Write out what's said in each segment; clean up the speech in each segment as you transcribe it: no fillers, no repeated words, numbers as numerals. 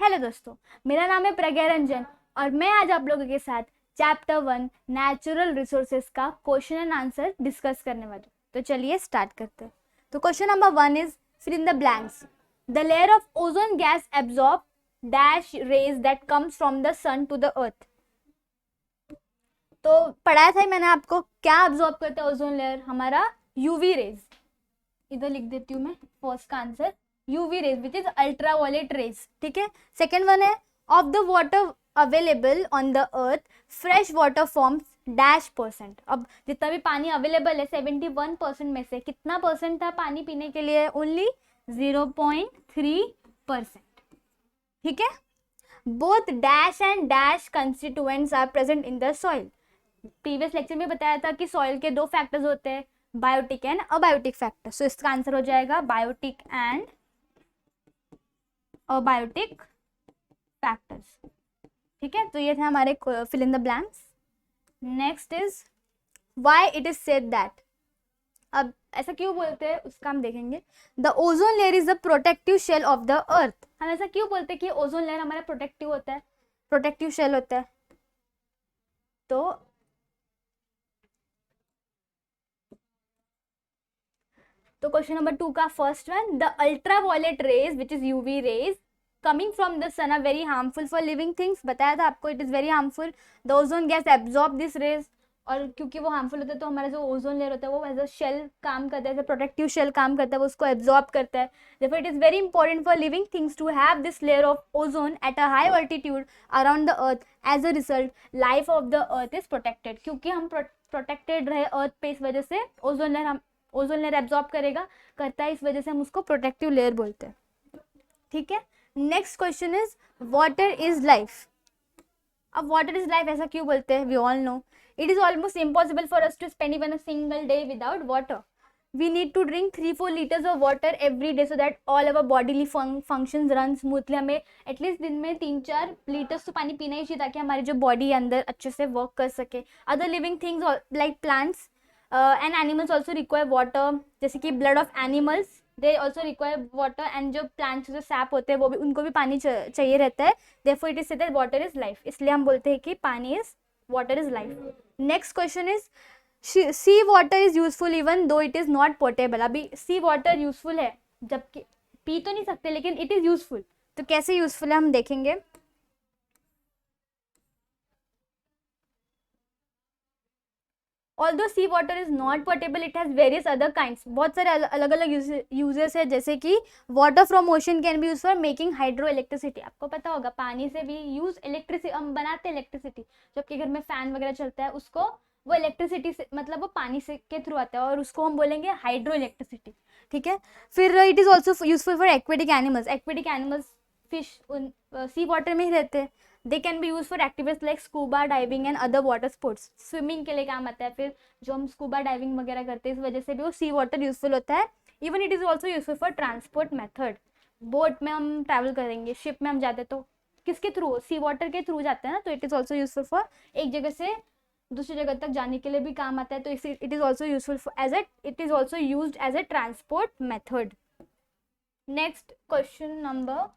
Hello दोस्तों, मेरा नाम है प्रज्ञा रंजन और मैं आज आप लोगों के साथ चैप्टर 1 नेचुरल रिसोर्सेज का क्वेश्चन एंड आंसर डिस्कस करने वाले। तो चलिए स्टार्ट करते हैं। तो question number 1 is fill in the blanks. The layer of ozone gas absorb dash rays that comes from the sun to the earth. तो पढ़ाया था मैंने आपको, क्या एब्जॉर्ब करता है ओजोन लेयर? हमारा यूवी रेज। इधर लिख देती हूँ मैं फर्स्ट का answer, UV rays which is ultraviolet rays. ठीक है। सेकेंड वन है of the water available on the earth fresh water forms dash percent. अब जितना भी पानी अवेलेबल है 71% में से कितना परसेंट था पानी पीने के लिए? ओनली 0.3%। ठीक है। Both dash and dash constituents are present in the soil. Previous lecture में बताया था कि सॉइल के दो फैक्टर्स होते हैं, बायोटिक एंड अबायोटिक फैक्टर। सो इसका आंसर हो जाएगा बायोटिक एंड अबायोटिक फैक्टर्स। ठीक है। तो ये थे हमारे fill in the blanks. Next is why it is said that. अब ऐसा क्यों बोलते हैं उसका हम देखेंगे। The ozone layer is the protective shell of the earth. हम ऐसा क्यों बोलते हैं कि ओजोन लेयर हमारा प्रोटेक्टिव होता है, प्रोटेक्टिव शेल होता है? तो क्वेश्चन नंबर 2 का first one, the ultraviolet rays which is UV rays coming from the sun are very harmful for living things. बताया था आपको, it is very harmful. The ozone gas absorb this rays, और क्योंकि वो harmful होता है तो हमारा जो ओजोन लेयर होता है वो एज अ शेल काम करता है, एज अ प्रोटेक्टिव शेल काम करता है, वो उसको एब्जॉर्ब करता है। therefore it is very important for living things to have this layer of ozone at a high altitude around the earth. as a result life of the earth is protected। क्योंकि हम protected रहे अर्थ पे, इस वजह से ozone layer absorb करता है, इस वजह से हम उसको प्रोटेक्टिव लेयर बोलते हैं। ठीक है। Next question is water is life. अब वाटर इज लाइफ ऐसा क्यों बोलते हैं? We all know it is almost impossible for us to spend even a single day without water. we need to drink 3-4 liters of water every day so that all our bodily functions run smoothly। हमें at least दिन में 3-4 litres तो पानी पीना ही चाहिए ताकि हमारी जो बॉडी अंदर अच्छे से वर्क कर सके। Other living things like plants and animals also require water, जैसे कि blood of animals they also require water, and जो प्लांट्स जो सैप होते हैं वो भी, उनको भी पानी चाहिए रहता है। therefore it is said that water is life। इसलिए हम बोलते हैं कि पानी is water is life. Next question is sea water is useful even though it is not portable. अभी सी वाटर यूजफुल है, जबकि पी तो नहीं सकते, लेकिन इट इज यूजफुल। तो कैसे यूजफुल है हम देखेंगे। Although sea water is not portable it has various other kinds. बहुत सारे अलग अलग यूजेस है, जैसे कि water from ocean can be use for making hydro electricity. आपको पता होगा पानी से भी यूज इलेक्ट्रिसिटी, हम बनाते हैं इलेक्ट्रिसिटी। जो आपके घर में फैन वगैरह चलता है उसको, वो इलेक्ट्रिसिटी से, मतलब वो पानी से के थ्रू आता है, और उसको हम बोलेंगे हाइड्रो इलेक्ट्रिसिटी। ठीक है। फिर it is also useful for aquatic animals. Aquatic animals fish sea water में ही रहते हैं। They can be use for activities like scuba diving and other water sports. Swimming के लिए काम आता है। फिर जो हम स्कूबा डाइविंग वगैरह करते हैं, इस वजह से भी वो सी वाटर यूजफुल होता है। Even it is also useful for transport method. Boat में हम ट्रैवल करेंगे, शिप में हम जाते हैं तो किसके थ्रू? सी वाटर के थ्रू जाते हैं ना। तो it is also useful for एक जगह से दूसरी जगह तक जाने के लिए भी काम आता है। तो it is also useful as it is also use as a transport method. Next question number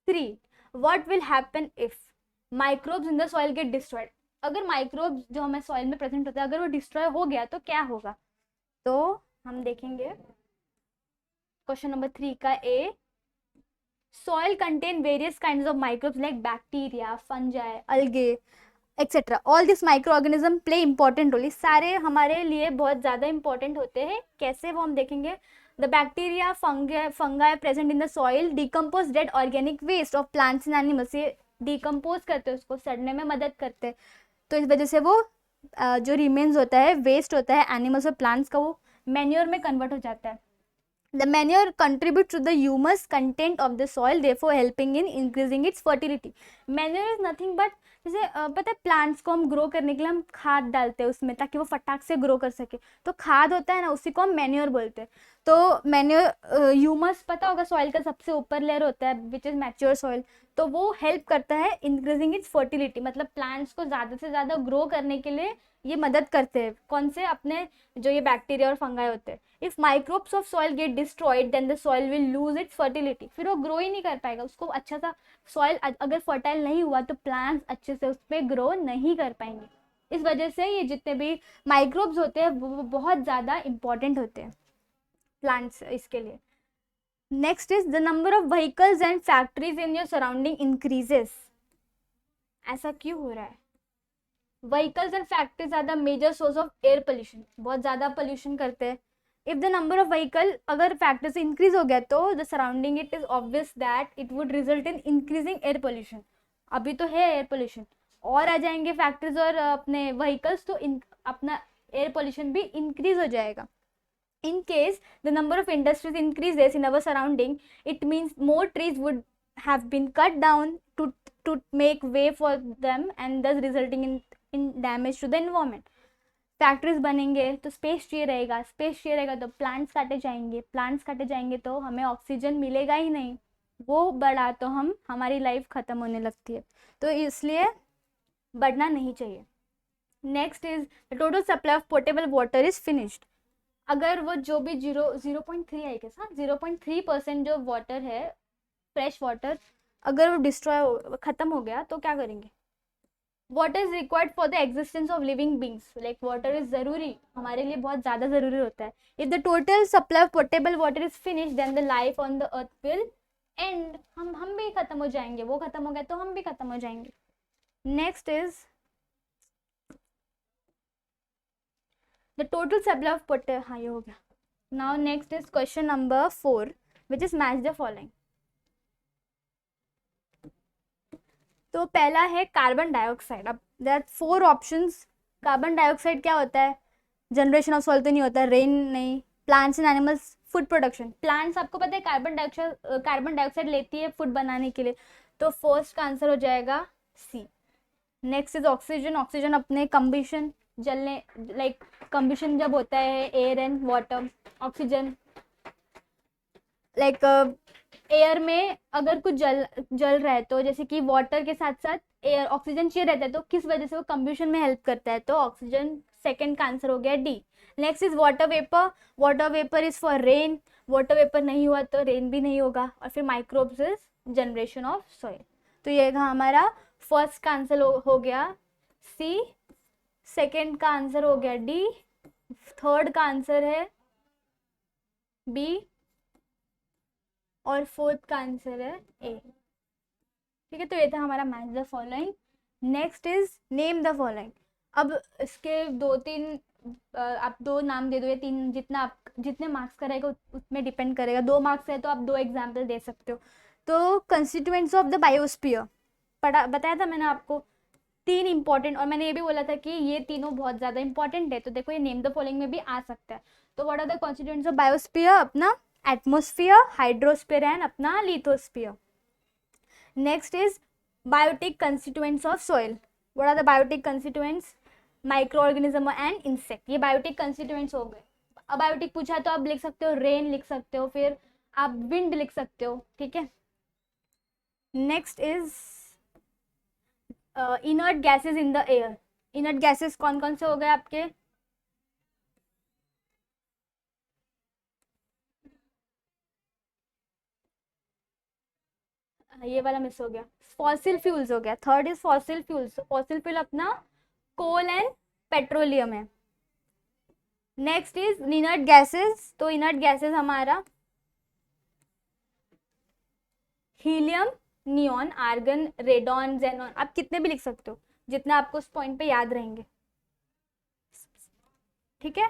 3, what will happen if microbes in the soil get destroyed। अगर माइक्रोब्स जो हमें सॉइल में प्रेजेंट होता है अगर वो डिस्ट्रॉय हो गया तो क्या होगा? तो हम देखेंगे क्वेश्चन नंबर 3 का A, soil contain various kinds of microbes like bacteria, fungi, algae etcetera. All this micro organism play important role. सारे हमारे लिए बहुत ज़्यादा इंपॉर्टेंट होते हैं। कैसे, वो हम देखेंगे। The bacteria fungi present in the soil decompose dead organic waste of plants and animals. ये डिकम्पोज करते हैं, उसको सड़ने में मदद करते हैं। तो इस वजह से वो जो रिमेन्स होता है, वेस्ट होता है एनिमल्स और प्लांट्स का, वो मैन्योर में कन्वर्ट हो जाता है। The manure contributes to the humus content of the soil, therefore helping in increasing its fertility। Manure is nothing but, जैसे पता है प्लांट्स को हम ग्रो करने के लिए हम खाद डालते हैं उसमें ताकि वो फटाक से ग्रो कर सके, तो खाद होता है ना, उसी को हम मैन्योर बोलते हैं। तो मैंने ह्यूमस पता होगा सॉइल का सबसे ऊपर लेयर होता है विच इज मैच्योर सॉइल, तो वो हेल्प करता है इंक्रीजिंग इट्स फर्टिलिटी, मतलब प्लांट्स को ज़्यादा से ज़्यादा ग्रो करने के लिए ये मदद करते हैं। कौन से? अपने जो ये बैक्टीरिया और फंगाई होते हैं। If microbes of soil get destroyed then the soil will lose its fertility, फिर वो ग्रो ही नहीं कर पाएगा, उसको अच्छा सा सॉइल अगर फर्टाइल नहीं हुआ तो प्लांट्स अच्छे से उस पर ग्रो नहीं कर पाएंगे। इस वजह से ये जितने भी माइक्रोब्स होते हैं वो बहुत ज़्यादा इंपॉर्टेंट होते हैं प्लांट्स इसके लिए। Next is the number of vehicles and factories in your surrounding increases. ऐसा क्यों हो रहा है? Vehicles and factories are the major source of air pollution, बहुत ज़्यादा पोल्यूशन करते हैं। If the number of vehicle अगर फैक्ट्री से इंक्रीज हो गया तो the surrounding it is obvious that it would result in increasing air pollution. अभी तो है एयर पोल्यूशन, और आ जाएंगे फैक्ट्रीज और अपने व्हीकल्स तो अपना एयर पोल्यूशन भी इंक्रीज हो जाएगा। In case the number of industries increases in our surrounding, it means more trees would have been cut down to make way for them and thus resulting in damage to the environment. Factories बनेंगे तो space चाहिए रहेगा, space चाहिए रहेगा तो plants काटे जाएंगे, plants काटे जाएंगे तो हमें ऑक्सीजन मिलेगा ही नहीं, वो बढ़ा तो हमारी लाइफ ख़त्म होने लगती है, तो इसलिए बढ़ना नहीं चाहिए। Next is the total supply of portable water is finished. अगर वो जो भी 0.3 आई के साथ 0.3% जो वाटर है फ्रेश वाटर, अगर वो डिस्ट्रॉय ख़त्म हो गया तो क्या करेंगे? Water is required for the existence of living beings, like water is ज़रूरी, हमारे लिए बहुत ज़्यादा ज़रूरी होता है। If the total supply of portable water is finish then the life on the earth will end, हम भी ख़त्म हो जाएंगे, वो ख़त्म हो गया तो हम भी ख़त्म हो जाएंगे। Next is the total supply of portable, हाँ ये हो गया। Now next is question number 4 which is match the following. तो पहला है कार्बन डाइऑक्साइड। अब there are 4 options. Carbon dioxide क्या होता है? जनरेशन ऑफ सॉइल तो नहीं होता, रेन नहीं, plants and animals, food production. Plants आपको पता है कार्बन डाइऑक्साइड लेती है फूड बनाने के लिए, तो फर्स्ट का आंसर हो जाएगा C. Next is oxygen. Oxygen अपने कंबिशन, जलने, लाइक कंबिशन जब होता है air and water, oxygen like air में अगर कुछ जल रहा है तो जैसे कि वाटर के साथ साथ एयर ऑक्सीजन चाहिए रहता है, तो किस वजह से वो कंब्यूशन में हेल्प करता है, तो ऑक्सीजन सेकंड का आंसर हो गया D. Next is water vapour. Water vapour is for rain, water vapour नहीं हुआ तो रेन भी नहीं होगा। और फिर microbes is generation of soil. तो ये हमारा फर्स्ट का आंसर हो गया सी, सेकेंड का आंसर हो गया डी, थर्ड का आंसर है बी और फोर्थ का आंसर है ए। ठीक है, तो ये था हमारा match the following. Next is name the following. अब इसके 2-3 आप 2 नाम दे दो या 3, जितने मार्क्स का रहेगा उसमें डिपेंड करेगा। 2 मार्क्स है तो आप 2 एग्जाम्पल दे सकते हो। तो कंस्टिट्यूएंट्स ऑफ द बायोस्फीयर बताया था मैंने आपको 3 इंपॉर्टेंट, और मैंने ये भी बोला था कि ये तीनों बहुत ज़्यादा इंपॉर्टेंट है, तो देखो ये नेम द फॉलोइंग में भी आ सकता है। तो what are the constituents of biosphere? अपना एटमोस्फियर, हाइड्रोस्फीयर एंड अपना lithosphere. Next is biotic constituents of soil. What are the biotic constituents? Micro organism and insect, ये बायोटिक कंस्टिट्यूएंट्स हो गए। अब बायोटिक पूछा तो आप लिख सकते हो रेन लिख सकते हो, फिर आप विंड लिख सकते हो। ठीक है, next is inert gases in the air. Inert gases कौन कौन से हो गए आपके? ये वाला मिस हो गया, फॉसिल फ्यूल्स हो गया। Third is fossil fuels. Fossil fuel अपना कोल एंड पेट्रोलियम है। Next is inert gases. तो इनर्ट गैसेज हमारा helium, neon, argon, radon, xenon, आप कितने भी लिख सकते हो जितना आपको उस पॉइंट पे याद रहेंगे। ठीक है,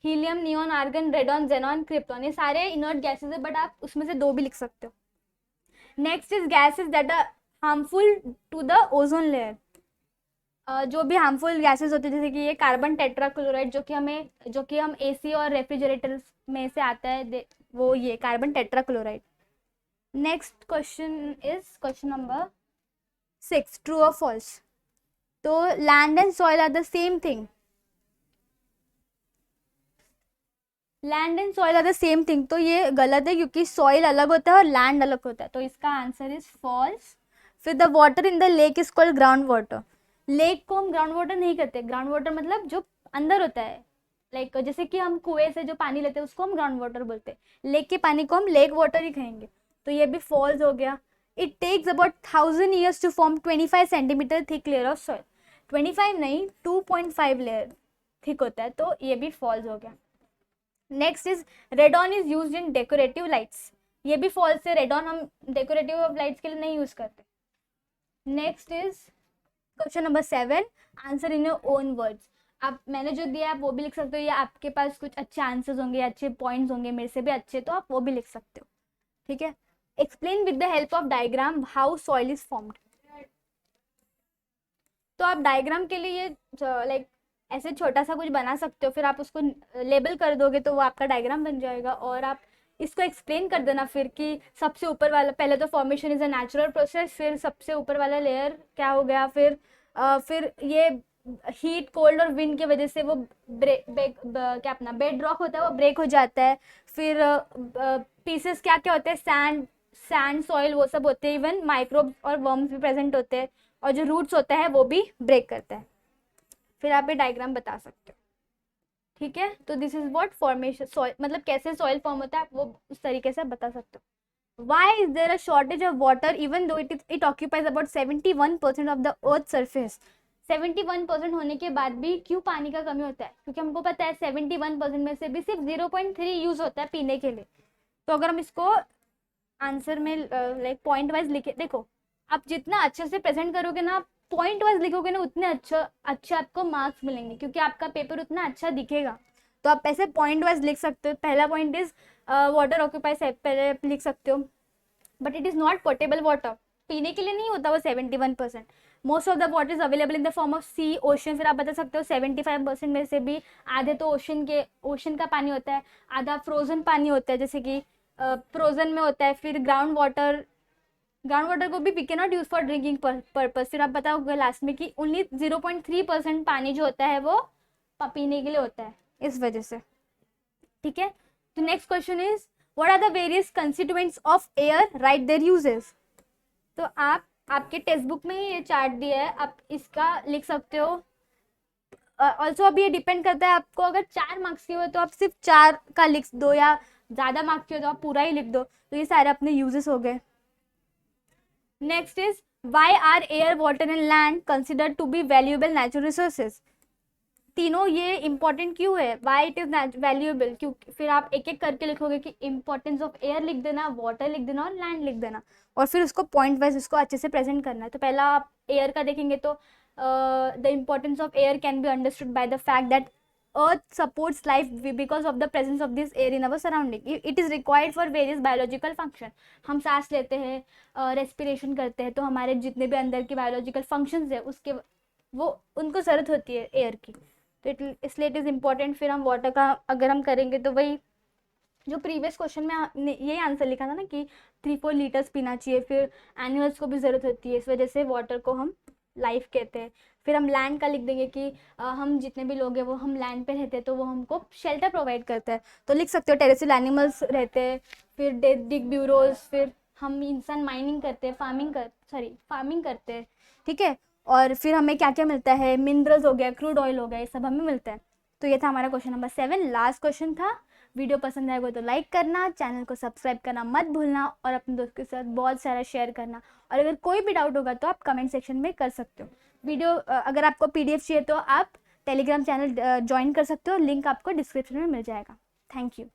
helium, neon, argon, radon, xenon, krypton, ये सारे इनर्ट गैसेज है, बट आप उसमें से 2 भी लिख सकते हो। Next is gases that are harmful to the ozone layer. जो भी हार्मफुल गैसेज होते हैं जैसे कि ये कार्बन टेट्राक्लोराइड जो कि हम एसी और रेफ्रिजरेटर्स में से आता है, वो ये carbon tetrachloride. Next question is question number 6, true और फॉल्स। तो land and soil are the same thing. Land and soil are the same thing, तो ये गलत है क्योंकि सॉइल अलग होता है और लैंड अलग होता है, तो इसका आंसर इज फॉल्स। फिर the water in the lake is called ground water. Lake को हम ग्राउंड वाटर नहीं कहते, ग्राउंड वाटर मतलब जो अंदर होता है, लाइक जैसे कि हम कुएं से जो पानी लेते हैं उसको हम ग्राउंड वाटर बोलते हैं, लेक के पानी को हम लेक वाटर ही कहेंगे, तो ये भी फॉल्स हो गया। It takes about 1000 years to form 25 centimetre thick layer of soil. 25 नहीं, 2.5 लेयर थिक होता है, तो ये भी फॉल्स हो गया। Next is radon is use in decorative lights. ये भी फॉल्स है, रेडॉन हम डेकोरेटिव लाइट्स के लिए नहीं यूज करते। Next is question number 7, answer in your own words. आप मैंने जो दिया है आप वो भी लिख सकते हो, या आपके पास कुछ अच्छे आंसर्स होंगे, अच्छे पॉइंट्स होंगे मेरे से भी अच्छे, तो आप वो भी लिख सकते हो, ठीक है। Explain with the help of diagram how soil is formed. तो आप डायग्राम के लिए लाइक ऐसे छोटा सा कुछ बना सकते हो, फिर आप उसको लेबल कर दोगे तो वो आपका डायग्राम बन जाएगा, और आप इसको एक्सप्लेन कर देना फिर कि सबसे ऊपर वाला, पहले तो formation is a natural process, फिर सबसे ऊपर वाला लेयर क्या हो गया, फिर ये हीट कोल्ड और विंड की वजह से वो क्या अपना बेड रॉक होता है वो ब्रेक हो जाता है, फिर पीसेस क्या क्या होते हैं, सैंड सॉइल वो सब होते हैं, इवन माइक्रोब्स और वर्म्स भी प्रेजेंट होते हैं, और जो रूट्स होता है वो भी ब्रेक करता है, फिर आप ये डायग्राम बता सकते हो, ठीक है। तो this is what formation soil, मतलब कैसे सॉइल फॉर्म होता है आप वो उस तरीके से बता सकते हो। Why is there a shortage of water even though it occupies about 71% of the earth surface. 71% होने के बाद भी क्यों पानी का कमी होता है, क्योंकि हमको पता है 71% में से भी सिर्फ 0.3 यूज होता है पीने के लिए। तो अगर हम इसको आंसर में लाइक पॉइंट वाइज लिखे, देखो आप जितना अच्छे से प्रेजेंट करोगे ना, पॉइंट वाइज लिखोगे ना, उतने अच्छे आपको मार्क्स मिलेंगे, क्योंकि आपका पेपर उतना अच्छा दिखेगा। तो आप ऐसे पॉइंट वाइज लिख सकते हो। पहला पॉइंट इज वाटर ऑक्यूपाइज, पहले लिख सकते हो, but it is not portable water, पीने के लिए नहीं होता वो 71%। Most of the water is available in the form of sea, ocean. फिर आप बता सकते हो 75% में से भी आधे तो ओशन का पानी होता है, आधा फ्रोजन पानी होता है, जैसे कि फ्रोजन में होता है। फिर ग्राउंड वाटर को भी we can not use for drinking purpose. फिर आप बताओगे लास्ट में कि ओनली 0.3% पानी जो होता है वो पीने के लिए होता है, इस वजह से, ठीक है। तो next question is what are the various constituents of air, right their uses. तो आप आपके टेक्स्ट बुक में ही ये चार्ट दिया है, आप इसका लिख सकते हो। ऑल्सो अब ये डिपेंड करता है, आपको अगर 4 मार्क्स की हो तो आप सिर्फ 4 का लिख दो, या ज़्यादा मार्क्स की हो तो आप पूरा ही लिख दो। तो ये सारे अपने यूजेस हो गए। Next is why are air, water and land considered to be valuable natural resources. तीनों ये इंपॉर्टेंट क्यों है, वाई इट इज वैल्यूएबल, क्योंकि फिर आप एक एक करके लिखोगे कि इंपॉर्टेंस ऑफ एयर लिख देना, वाटर लिख देना और लैंड लिख देना, और फिर उसको पॉइंट वाइज उसको अच्छे से प्रेजेंट करना है। तो पहला आप एयर का देखेंगे तो the importance of air can be understood by the fact that earth supports life because of the presence of this air in our surrounding. It is required for various biological function. हम सांस लेते हैं, respiration करते हैं, तो हमारे जितने भी अंदर के बायोलॉजिकल फंक्शंस है उसके वो उनको ज़रूरत होती है एयर की, तो इसलिए इट इज़ इम्पॉर्टेंट। फिर हम वाटर का अगर हम करेंगे तो वही जो प्रीवियस क्वेश्चन में यही आंसर लिखा था ना कि 3-4 लीटर्स पीना चाहिए। फिर एनिमल्स को भी ज़रूरत होती है, इस वजह से वाटर को हम लाइफ कहते हैं। फिर हम लैंड का लिख देंगे कि हम जितने भी लोग हैं वो हम लैंड पे रहते हैं, तो वो हमको शेल्टर प्रोवाइड करता है, तो लिख सकते हो टेरेस्ट्रियल एनिमल्स रहते हैं। फिर डिग ब्यूरोज, फिर हम इंसान माइनिंग करते हैं, फार्मिंग करते हैं, ठीक है। और फिर हमें क्या क्या मिलता है, मिनरल्स हो गया, क्रूड ऑयल हो गया, ये सब हमें मिलता है। तो ये था हमारा क्वेश्चन नंबर 7, लास्ट क्वेश्चन था। वीडियो पसंद आएगा तो लाइक करना, चैनल को सब्सक्राइब करना मत भूलना, और अपने दोस्त के साथ बहुत सारा शेयर करना। और अगर कोई भी डाउट होगा तो आप कमेंट सेक्शन में कर सकते हो। वीडियो अगर आपको PDF चाहिए तो आप टेलीग्राम चैनल ज्वाइन कर सकते हो, लिंक आपको डिस्क्रिप्शन में मिल जाएगा। Thank you.